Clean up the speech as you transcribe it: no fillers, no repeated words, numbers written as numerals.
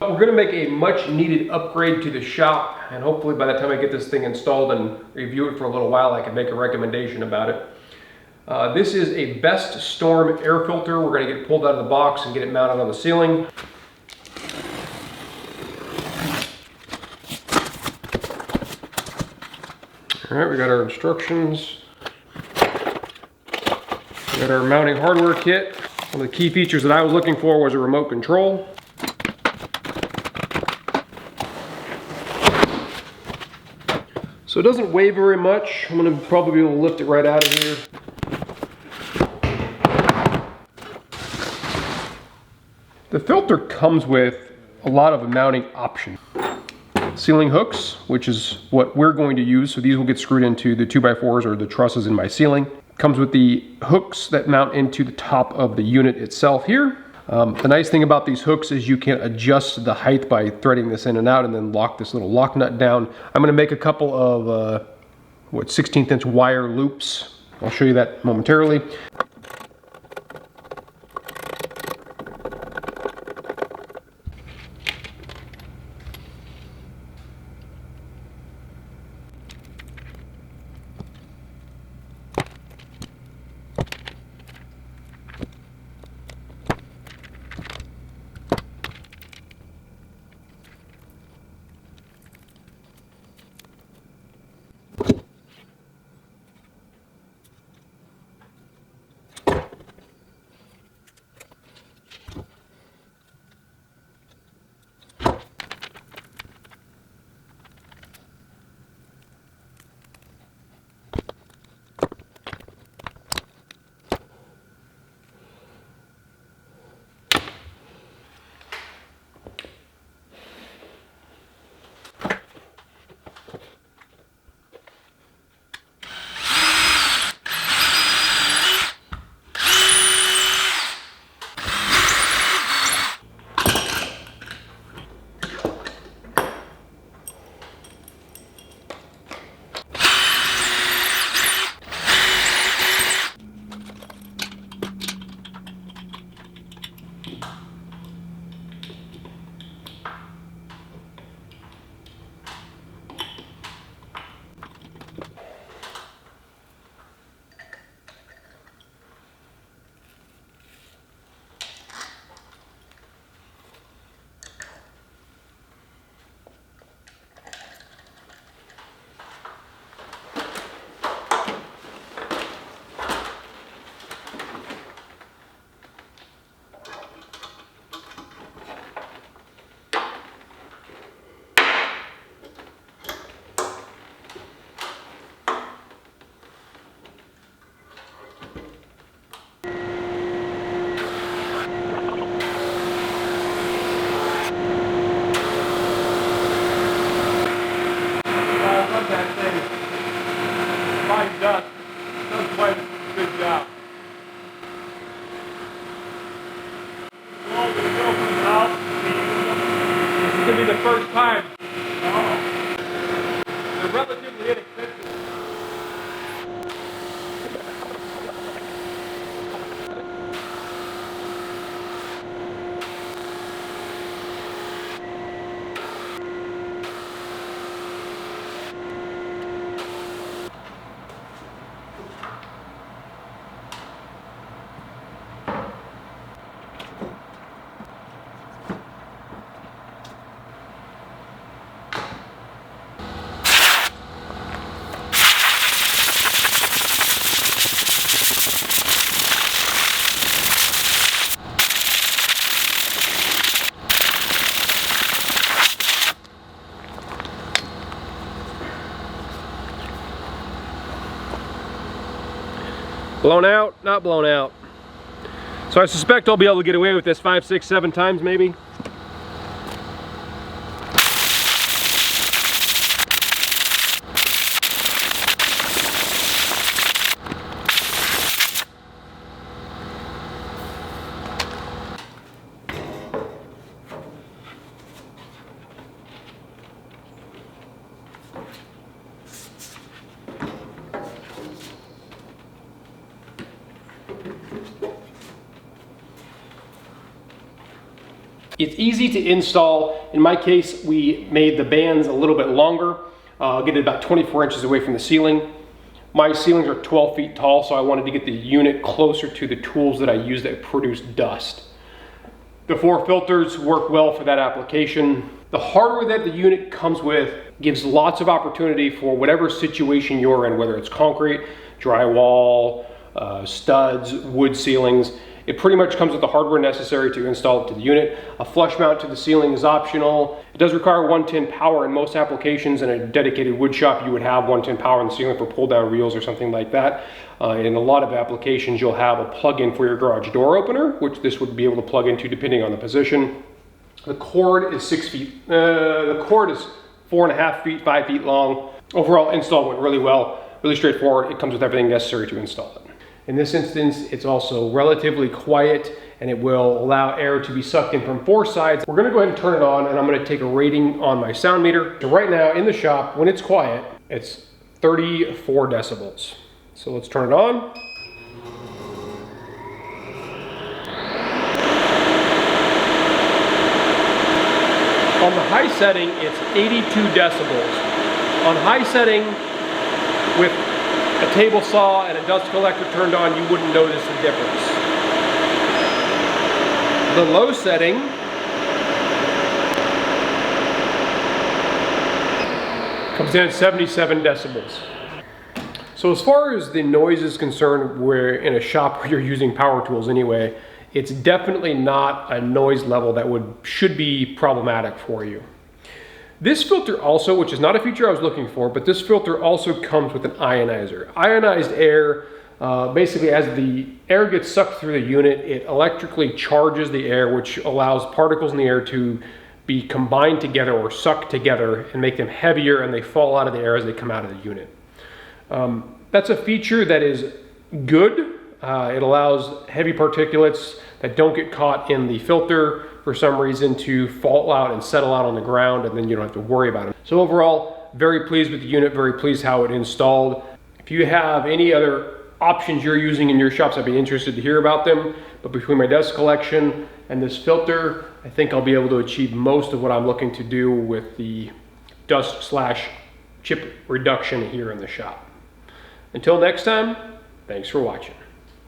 We're gonna make a much needed upgrade to the shop, and hopefully by the time I get this thing installed and review it for a little while, I can make a recommendation about it. This is a Best Storm air filter. We're gonna get it pulled out of the box and get it mounted on the ceiling. All right, we got our instructions. We got our mounting hardware kit. One of the key features that I was looking for was a remote control. So it doesn't weigh very much. I'm gonna probably be able to lift it right out of here. The filter comes with a lot of mounting options. Ceiling hooks, which is what we're going to use. So these will get screwed into the 2x4s or the trusses in my ceiling. Comes with the hooks that mount into the top of the unit itself here. The nice thing about these hooks is you can adjust the height by threading this in and out and then lock this little lock nut down. I'm gonna make a couple of 16th inch wire loops. I'll show you that momentarily. Be the first time. They're relatively inexpensive. Blown out, not blown out. So I suspect I'll be able to get away with this 5, 6, 7 times maybe. It's easy to install. In my case, we made the bands a little bit longer. I'll get it about 24 inches away from the ceiling. My ceilings are 12 feet tall, so I wanted to get the unit closer to the tools that I use that produce dust. The 4 filters work well for that application. The hardware that the unit comes with gives lots of opportunity for whatever situation you're in, whether it's concrete, drywall, studs, wood ceilings. It pretty much comes with the hardware necessary to install it to the unit. A flush mount to the ceiling is optional. It does require 110 power in most applications. In a dedicated wood shop, you would have 110 power in the ceiling for pull down reels or something like that. In a lot of applications, you'll have a plug-in for your garage door opener, which this would be able to plug into depending on the position. The cord is 6 feet. The cord is 4.5 feet, 5 feet long. Overall install went really well, really straightforward. It comes with everything necessary to install it. In this instance, it's also relatively quiet and it will allow air to be sucked in from 4 sides. We're gonna go ahead and turn it on and I'm gonna take a rating on my sound meter. So right now in the shop, when it's quiet, it's 34 decibels. So let's turn it on. On the high setting, it's 82 decibels. On high setting, with a table saw and a dust collector turned on, you wouldn't notice the difference. The low setting comes in at 77 decibels. So as far as the noise is concerned, we're in a shop where you're using power tools anyway, it's definitely not a noise level that should be problematic for you. This filter also, which is not a feature I was looking for, but this filter also comes with an ionizer. Ionized air, basically as the air gets sucked through the unit, it electrically charges the air, which allows particles in the air to be combined together or sucked together and make them heavier, and they fall out of the air as they come out of the unit. That's a feature that is good. It allows heavy particulates that don't get caught in the filter for some reason to fall out and settle out on the ground, and then you don't have to worry about them. So overall, very pleased with the unit, very pleased how it installed. If you have any other options you're using in your shops, I'd be interested to hear about them. But between my dust collection and this filter, I think I'll be able to achieve most of what I'm looking to do with the dust/chip reduction here in the shop. Until next time, thanks for watching.